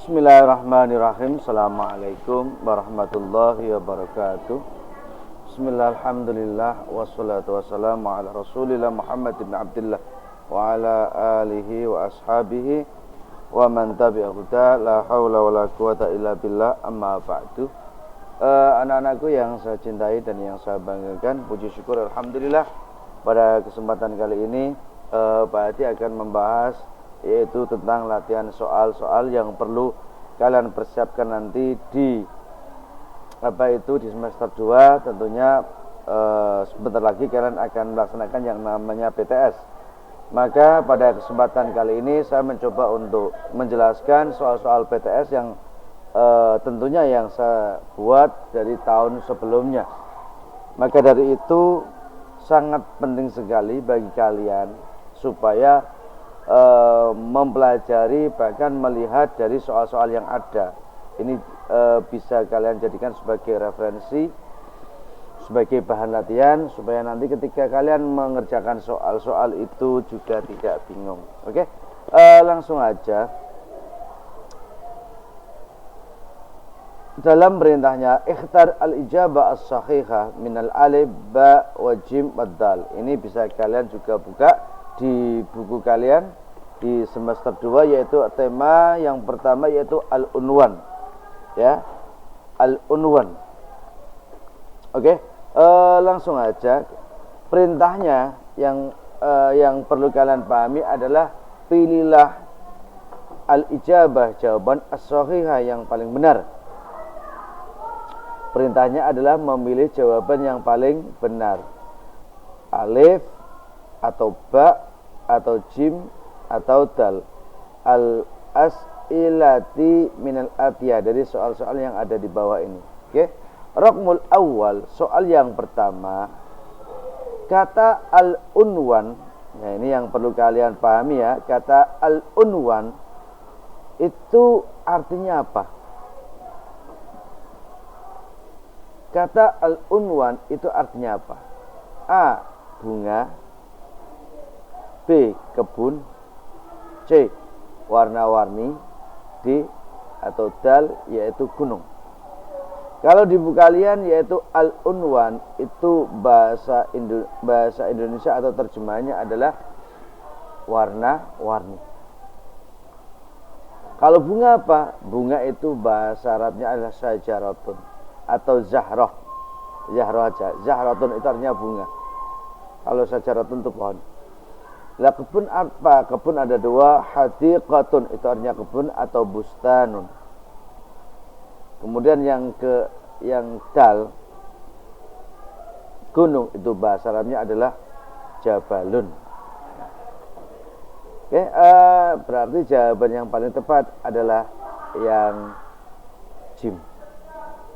Bismillahirrahmanirrahim. Assalamualaikum warahmatullahi wabarakatuh. Bismillah, alhamdulillah, wassalatu wassalamu ala rasulillah Muhammad ibn Abdullah wa ala alihi wa ashabihi wa man tabi'ahu la hawla wa la quwata illa billah, amma ba'du. Anak-anakku yang saya cintai dan yang saya banggakan, puji syukur alhamdulillah pada kesempatan kali ini Pak Hadi akan membahas yaitu tentang latihan soal-soal yang perlu kalian persiapkan nanti di di semester 2. Tentunya sebentar lagi kalian akan melaksanakan yang namanya PTS. Maka pada kesempatan kali ini saya mencoba untuk menjelaskan soal-soal PTS yang tentunya yang saya buat dari tahun sebelumnya. Maka dari itu sangat penting sekali bagi kalian supaya mempelajari bahkan melihat dari soal-soal yang ada. Ini bisa kalian jadikan sebagai referensi, sebagai bahan latihan supaya nanti ketika kalian mengerjakan soal-soal itu juga tidak bingung. Oke, langsung aja. Dalam perintahnya ikhtar al-ijabah as-sahihah minal alif ba wa jim wa dal. Ini bisa kalian juga buka di buku kalian di semester 2, yaitu tema yang pertama yaitu al-unwan, ya, al-unwan. Oke, langsung aja. Perintahnya yang perlu kalian pahami adalah pilihlah al-ijabah, jawaban as-sahihah yang paling benar. Perintahnya adalah memilih jawaban yang paling benar. Alif atau ba atau jim atau dal. Al-as'ilati minal atiyah, dari soal-soal yang ada di bawah ini. Oke. Raqmul awal, soal yang pertama. Kata al-unwan. Nah, ini yang perlu kalian pahami ya. Kata al-unwan itu artinya apa? Kata al-unwan itu artinya apa? A, bunga. B, kebun. C, warna-warni. D, atau dal, yaitu gunung. Kalau di buku kalian yaitu al-unwan itu bahasa Indonesia atau terjemahannya adalah warna-warni. Kalau bunga apa? Bunga itu bahasa Arabnya adalah syajaratun atau zahrah. Zahrah aja. Zahratun itu artinya bunga. Kalau syajaratun itu pohon. Lah kebun apa? Kebun ada dua, hadiqatun itu artinya kebun atau bustanun. Kemudian yang dal, gunung, itu bahasa Arabnya adalah jabalun. Oke, berarti jawaban yang paling tepat adalah yang jim.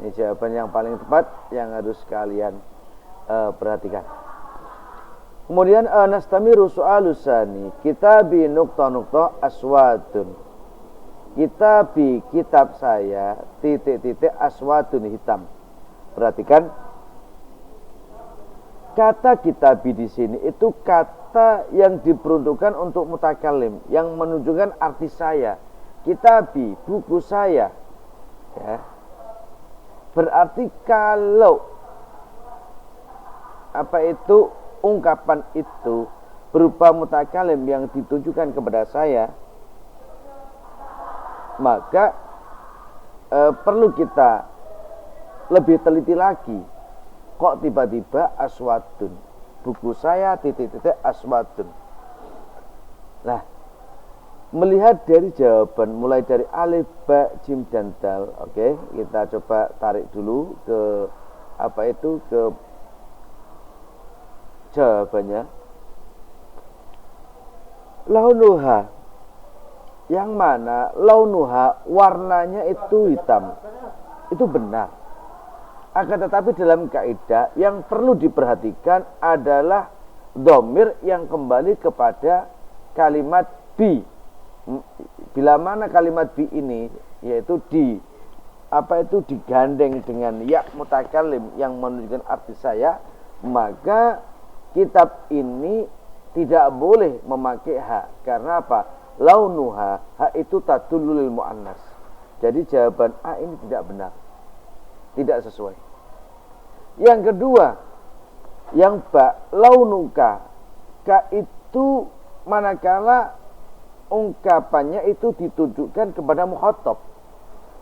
Ini jawaban yang paling tepat yang harus kalian perhatikan. Kemudian nastamiru soalusani kitabi nukta-nukta aswadun. Kitabi, kitab saya, titik-titik aswadun, hitam. Perhatikan. Kata kitabi di sini itu kata yang diperuntukkan untuk mutakallim, yang menunjukkan arti saya. Kitabi, buku saya. Ya. Berarti kalau ungkapan itu berupa mutakalim yang ditujukan kepada saya, maka perlu kita lebih teliti lagi. Kok tiba-tiba aswadun, buku saya titik-titik aswadun. Nah, melihat dari jawaban mulai dari alif, ba, jim, dan dal. Oke, kita coba tarik dulu ke ke jawabannya. Launuha, yang mana launuha warnanya itu hitam, itu benar. Akan tetapi dalam kaidah yang perlu diperhatikan adalah dhamir yang kembali kepada kalimat bi. Bila mana kalimat bi ini yaitu digandeng dengan ya mutakallim yang menunjukkan arti saya, maka kitab ini tidak boleh memakai ha. Karena apa? Launuha, ha itu tadullu lil muannas. Jadi jawaban A ini tidak benar, tidak sesuai. Yang kedua, yang ba, launuka, ka itu manakala ungkapannya itu ditujukan kepada mukhatab.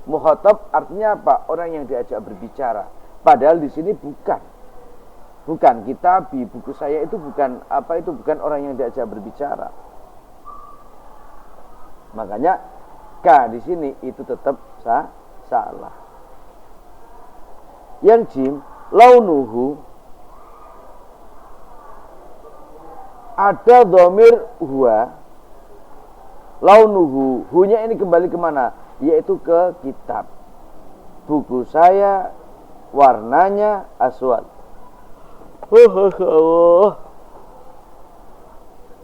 Mukhatab artinya apa? Orang yang diajak berbicara. Padahal di sini bukan kitabi, buku saya itu bukan apa, itu bukan orang yang diajak berbicara. Makanya ka di sini itu tetap salah. Yang jim, launuhu, ada dhamir huwa. Launuhu, hunya ini kembali kemana? Yaitu ke kitab. Buku saya warnanya aswad.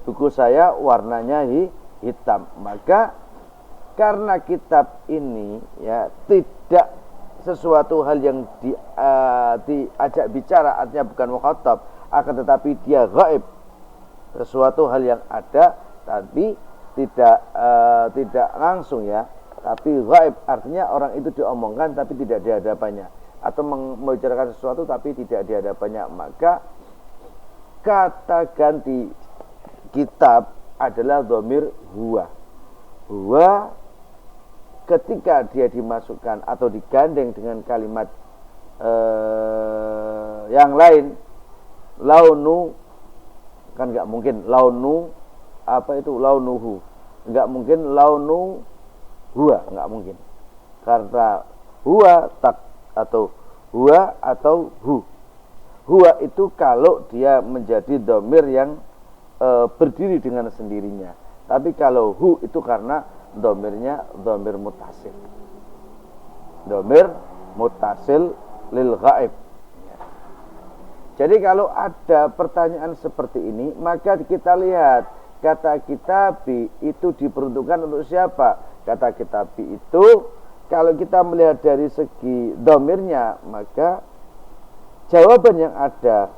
Buku saya warnanya hitam. Maka karena kitab ini ya tidak sesuatu hal yang diajak bicara, artinya bukan mukhatab, akan tetapi dia gaib, sesuatu hal yang ada tapi tidak langsung ya, tapi gaib artinya orang itu diomongkan tapi tidak di hadapannya, atau membicarakan sesuatu tapi tidak di hadapannya. Maka kata ganti kitab adalah dhamir huwa. Huwa ketika dia dimasukkan atau digandeng dengan kalimat yang lain, launu, kan nggak mungkin launu apa itu launuhu, nggak mungkin launu huwa, nggak mungkin, karena huwa tak atau huwa atau hu. Huwa itu kalau dia menjadi dhamir yang berdiri dengan sendirinya. Tapi kalau hu itu karena dhamirnya dhamir mutasil. Dhamir mutasil lil ghaib. Jadi kalau ada pertanyaan seperti ini, maka kita lihat kata kitabi itu diperuntukkan untuk siapa? Kata kitabi itu kalau kita melihat dari segi dhamirnya, maka jawaban yang ada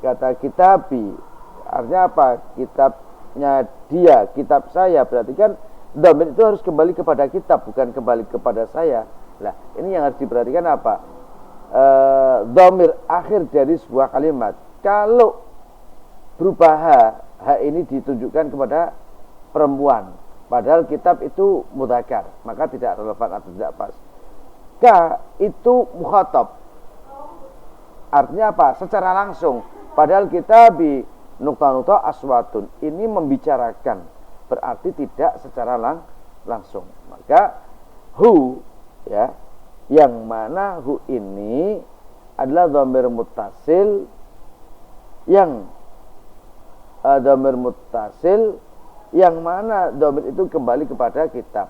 kata kitabi artinya apa? Kitabnya dia, kitab saya, berarti kan dhamir itu harus kembali kepada kitab, bukan kembali kepada saya. Nah, ini yang harus diperhatikan apa? Dhamir akhir dari sebuah kalimat. Kalau berupa h ini ditunjukkan kepada perempuan, padahal kitab itu mudzakkar, maka tidak relevan atau tidak pas. K itu mukhatab, artinya apa? Secara langsung. Padahal kitabi nukta-nukta aswatun, ini membicarakan, berarti tidak secara langsung. Maka hu ya, yang mana hu ini adalah dhamir muttasil, yang dhamir muttasil yang mana dhamir itu kembali kepada kitab.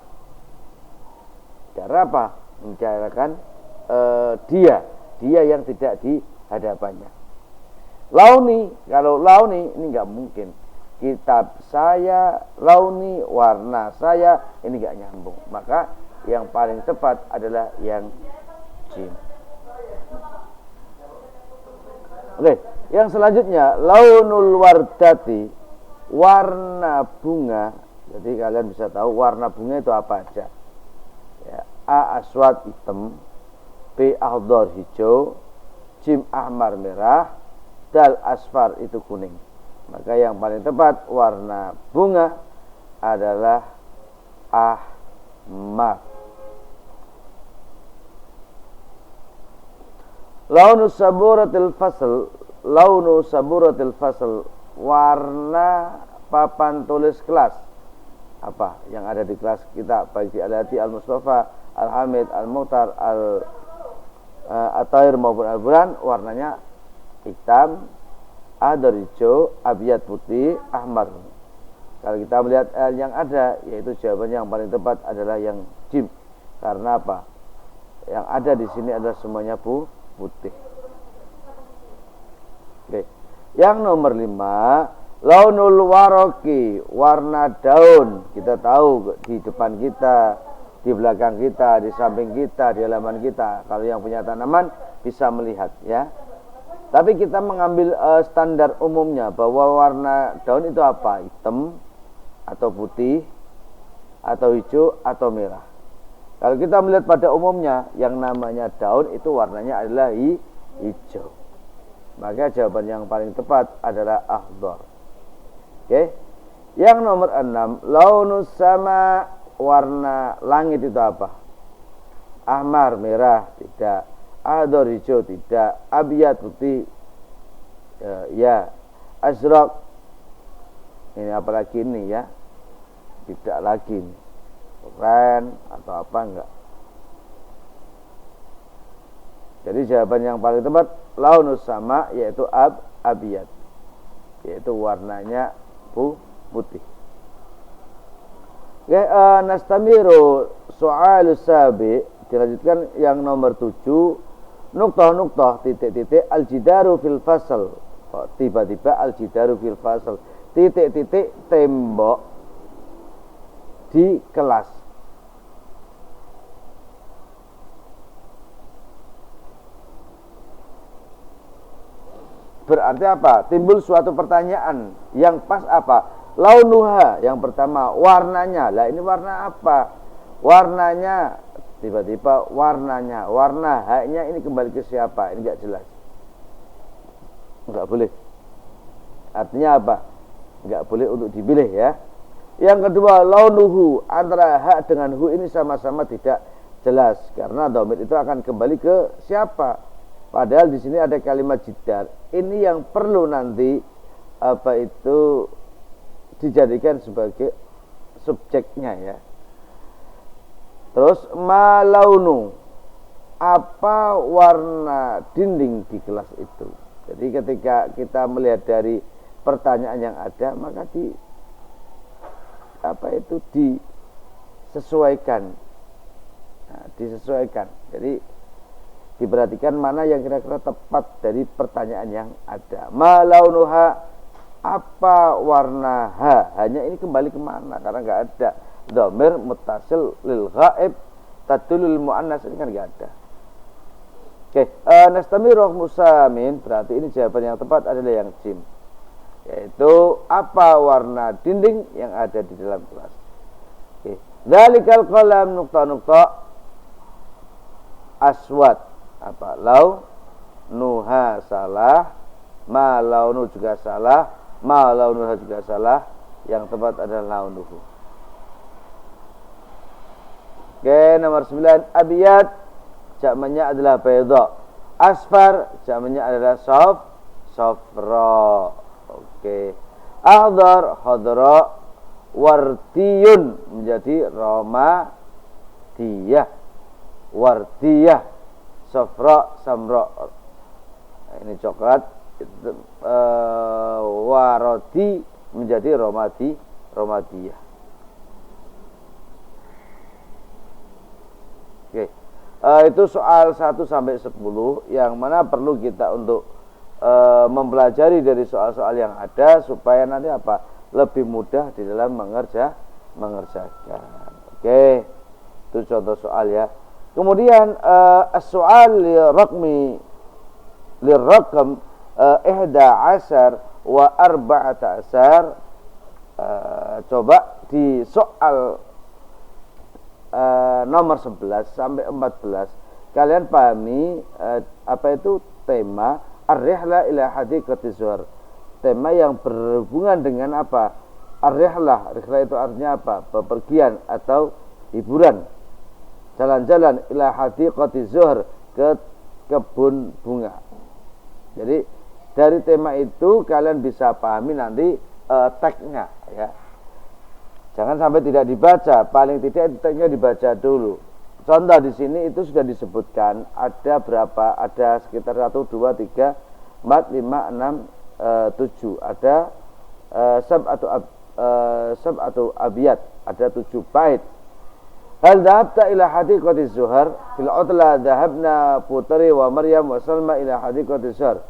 Karena apa? Membicarakan dia yang tidak di hadapannya. Launi, kalau launi ini nggak mungkin. Kitab saya, launi, warna saya, ini nggak nyambung. Maka yang paling tepat adalah yang jim. Oke, yang selanjutnya launul wardati, warna bunga. Jadi kalian bisa tahu warna bunga itu apa aja. Ya, A aswad hitam, B akhdar hijau, jim ahmar merah, dal asfar itu kuning. Maka yang paling tepat warna bunga adalah ahmar. Launu saburatil fasl, launu saburatil fasl, warna papan tulis kelas. Apa yang ada di kelas kita, baik di Al-Hadi, Al-Mustafa, Al-Hamid, Al-Muhtar, At-Tahir maupun Al-Buran, warnanya hitam, adar hijau, abiyat putih, ahmar. Kalau kita melihat yang ada, yaitu jawabannya yang paling tepat adalah yang jim. Karena apa? Yang ada di sini adalah semuanya putih. Oke. Yang nomor 5, launul waroki, warna daun. Kita tahu di depan kita, di belakang kita, di samping kita, di halaman kita. Kalau yang punya tanaman bisa melihat ya. Tapi kita mengambil standar umumnya bahwa warna daun itu apa? Hitam atau putih atau hijau atau merah. Kalau kita melihat pada umumnya yang namanya daun itu warnanya adalah hijau. Maka jawaban yang paling tepat adalah akhdar. Oke. Yang nomor 6, launus sama, warna langit itu apa? Ahmar merah tidak, akhdar hijau tidak, abyad putih ya, azraq ini apalagi ini ya? Tidak lagi nih. Keren atau apa enggak. Jadi jawaban yang paling tepat launus sama, yaitu abiyat, yaitu warnanya putih. Oke, nastamiru soalus sabi, dilanjutkan yang nomor 7, nuktah titik-titik al-jidaru fil fasal. Kok tiba-tiba al-jidaru fil fasal, titik-titik tembok di kelas. Berarti apa? Timbul suatu pertanyaan yang pas apa? Launuha, yang pertama warnanya. Lah ini warna apa? Warnanya, tiba-tiba warnanya, warna haknya ini kembali ke siapa? Ini enggak jelas. Enggak boleh. Artinya apa? Enggak boleh untuk dipilih ya. Yang kedua, launuhu, antara hak dengan hu ini sama-sama tidak jelas karena dhamir itu akan kembali ke siapa? Padahal di sini ada kalimat jidar. Ini yang perlu nanti apa itu dijadikan sebagai subjeknya ya. Terus malaunu, apa warna dinding di kelas itu? Jadi ketika kita melihat dari pertanyaan yang ada, maka disesuaikan. Nah, disesuaikan. Jadi diperhatikan mana yang kira-kira tepat dari pertanyaan yang ada. Ma launuha, apa warna ha? Hanya ini kembali kemana? Karena nggak ada. Dhamir muttasil lil ghaib tadulul muannas, ini kan nggak ada. Oke, nastamiru musamin, berarti ini jawaban yang tepat adalah yang jim, yaitu apa warna dinding yang ada di dalam kelas. Oke, dzalikal qalam nukta aswad, apa? Nuha salah, ma launu juga salah, ma launuha juga salah, yang tepat adalah launuhu. Oke, nomor 9, abiyat jamannya adalah bayda, asfar jamannya adalah safra. Oke, akhdar khadra, wardiyun menjadi romadiyah, wardiyah, safra samra. Nah, ini coklat, warodi menjadi romadiyah. Oke, itu soal 1 sampai 10 yang mana perlu kita untuk mempelajari dari soal-soal yang ada supaya nanti apa? Lebih mudah di dalam mengerjakan. Oke, itu contoh soal ya. Kemudian as-soal lirraqam 11 wa 14. Coba di soal nomor 11 sampai 14 kalian pahami apa itu tema ar-rihla ila hadiqati zuhur, tema yang berhubungan dengan apa? Ar-rihlah, rihla itu artinya apa? Bepergian atau hiburan, jalan-jalan ila hadiqati zuhur, ke kebun bunga. Jadi dari tema itu kalian bisa pahami nanti tagnya ya. Jangan sampai tidak dibaca, paling tidak tagnya dibaca dulu. Contoh di sini itu sudah disebutkan ada berapa? Ada sekitar 1, 2, 3, 4, 5, 6, 7. Ada sab'atu abiyat, ada 7 bait. Hal dhahabta ila hadiqati zuhar fil utla dhahabna Putri wa Maryam wa Salma ila hadiqati zuhar.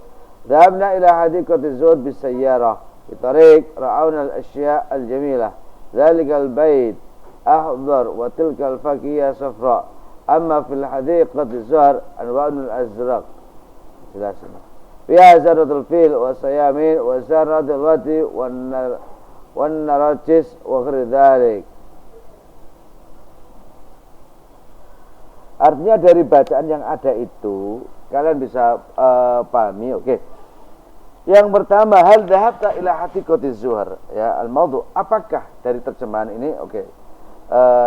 Dhahabna ila hadiqati zuhar bisayyarah fi tariq ra'awna al-ashya' al-jamilah. Dzalikal bait akhdar wa tilkal fakiyah safra. Amma fil hadiqati zuhar anwa'un al-azraq. Jelasnya. Fiha zaratul fil wa sayamin wa zaratul wati wan narajis wa ghairi dzalik. Artinya dari bacaan yang ada itu kalian bisa pahami. Oke. Yang pertama, hal dhahabta ila hatiqatiz zuhar. Ya, al-maudhu. Apakah dari terjemahan ini? Oke.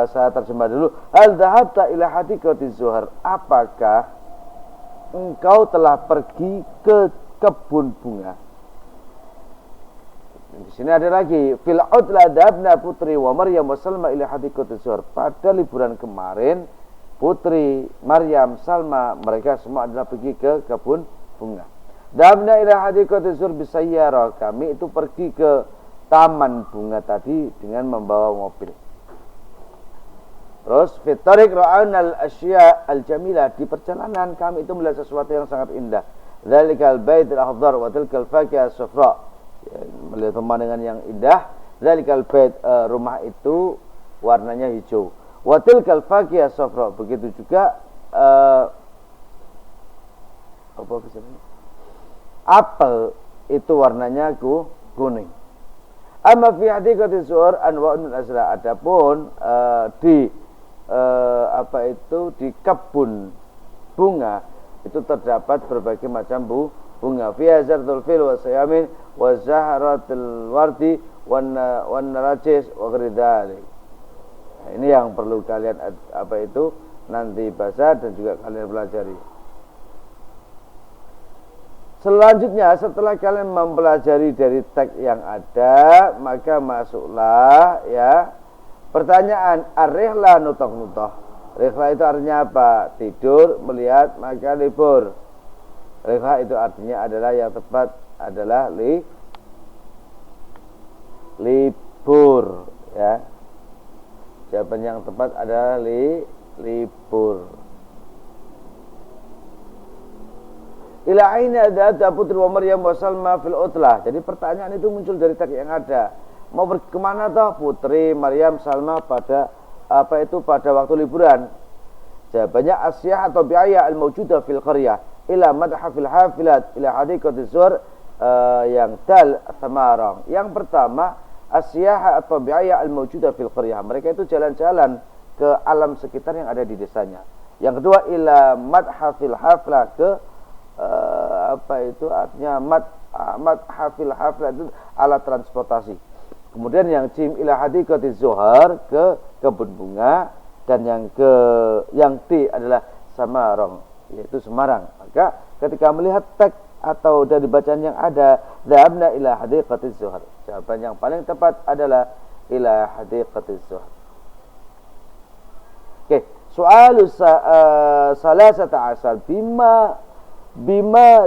Saya terjemah dulu. Hal dhahabta ila hatiqatiz zuhar. Apakah engkau telah pergi ke kebun bunga? Di sini ada lagi, fil udla dhabna putri wa Maryam wa Salma ila hadiqatiz zuhar. Pada liburan kemarin, putri Maryam, Salma, mereka semua adalah pergi ke kebun bunga. Dhabna ila hadiqatiz zuhar bisayyara. Kami itu pergi ke taman bunga tadi dengan membawa mobil. Terus fi tariq ra'ana al-asya' al-jamilah. Di perjalanan kami itu melihat sesuatu yang sangat indah. Dzalikal bait al-akhdar wa tilkal fakihah as-safra. Ya, melihat pemandangan yang indah. Dzalikal bait, rumah itu warnanya hijau. Wa tilkal fakihah as-safra. Begitu juga apa misalnya? Apel itu warnanya kuning. Amma fi hadiqatiz zuhur anwa'un azra. Adapun di di kebun bunga itu terdapat berbagai macam bunga. Fiha zardul fil wa sayamin wa zahratul wardi wan narajis wa ghairi. Nah, ini yang perlu kalian nanti baca dan juga kalian pelajari. Selanjutnya setelah kalian mempelajari dari teks yang ada, maka masuklah ya pertanyaan ar-rihla nutoh-nutoh. Rihla itu artinya apa? Tidur, melihat, maka libur. Rihla itu artinya adalah yang tepat adalah libur ya. Jawaban yang tepat adalah libur. Ila aina dzata putri wa Maryam wa Salma fil utlah. Jadi pertanyaan itu muncul dari teks yang ada. Mau pergi kemana toh putri Maryam Salma pada pada waktu liburan? Jawabannya asyah atau biaya al-mawjudah fil qaryah ila madhafil hafilat ila hadiqatiz zuhur yang dal thamarang. Yang pertama asyah atau biaya al-mawjudah fil qaryah. Mereka itu jalan-jalan ke alam sekitar yang ada di desanya. Yang kedua ila madhafil haflah ke artinya madhafil haflah itu alat transportasi. Kemudian yang jim ila hadiqatiz zuhar ke kebun bunga dan yang T adalah samarang yaitu Semarang. Maka ketika melihat teks atau dari bacaan yang ada dhabna ila hadiqatiz zuhar, jawaban yang paling tepat adalah ila hadiqatiz zuhar. Oke, soal salasata asal bima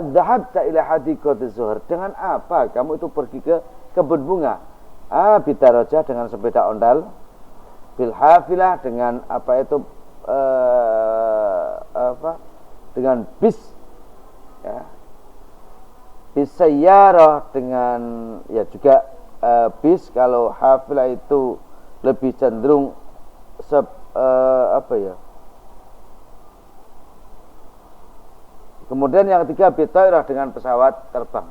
dhahabta ila hadiqatiz zuhar. Dengan apa kamu itu pergi ke kebun bunga? Bidarajah dengan sepeda ondal, bil hafilah dengan dengan bis ya. Bisayyarah dengan ya juga bis. Kalau hafilah itu lebih cenderung Kemudian yang ketiga bitairah dengan pesawat terbang.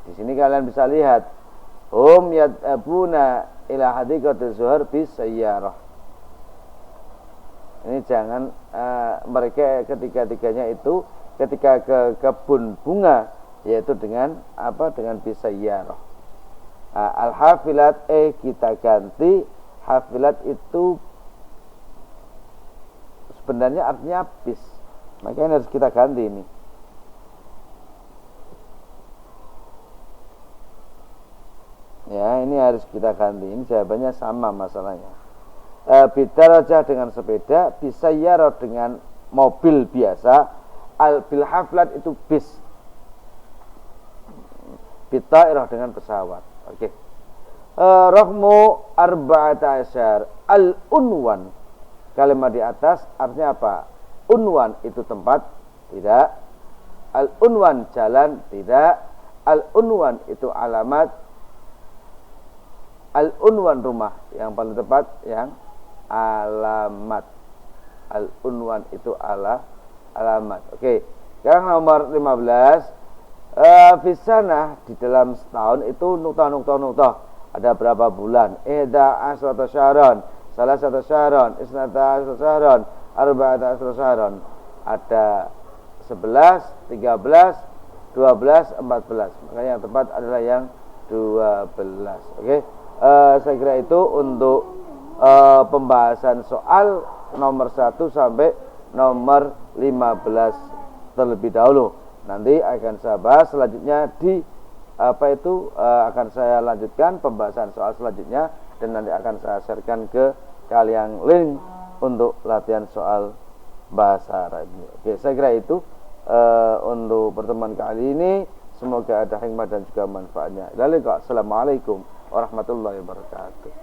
Di sini kalian bisa lihat yad'abuna ila hadiqatiz zuhur bisayyarah. Ini jangan mereka ketiga-tiganya itu ketika ke kebun bunga yaitu dengan bisayyarah. Al-hafilat kita ganti hafilat itu sebenarnya artinya bis. Makanya harus kita ganti ini. Ya, ini harus kita ganti. Ini jawabannya sama masalahnya. Bidarajah dengan sepeda, bisayyarah dengan mobil biasa, bil haflat itu bis. Bitairah dengan pesawat. Oke. Raqmu 14 al-unwan. Kalimat di atas artinya apa? Unwan itu tempat, tidak. Al-unwan jalan, tidak. Al-unwan itu alamat. Al-unwan rumah, yang paling tepat yang alamat. Al-unwan itu alamat. Oke. Sekarang nomor 15. Fisana di dalam setahun itu nukta. Ada berapa bulan? Ihda asrata syahran, salah satu syahran, isnata asrata syahran, arba'ata asyra syahran. Ada 11, 13, 12, 14. Makanya yang tepat adalah yang 12. Oke. Saya kira itu untuk pembahasan soal nomor 1 sampai nomor 15 terlebih dahulu. Nanti akan saya bahas selanjutnya akan saya lanjutkan pembahasan soal selanjutnya, dan nanti akan saya sharekan ke kalian link untuk latihan soal bahasa Arab. Oke, saya kira itu untuk pertemuan kali ini. Semoga ada hikmah dan juga manfaatnya. Assalamualaikum warahmatullahi wabarakatuh.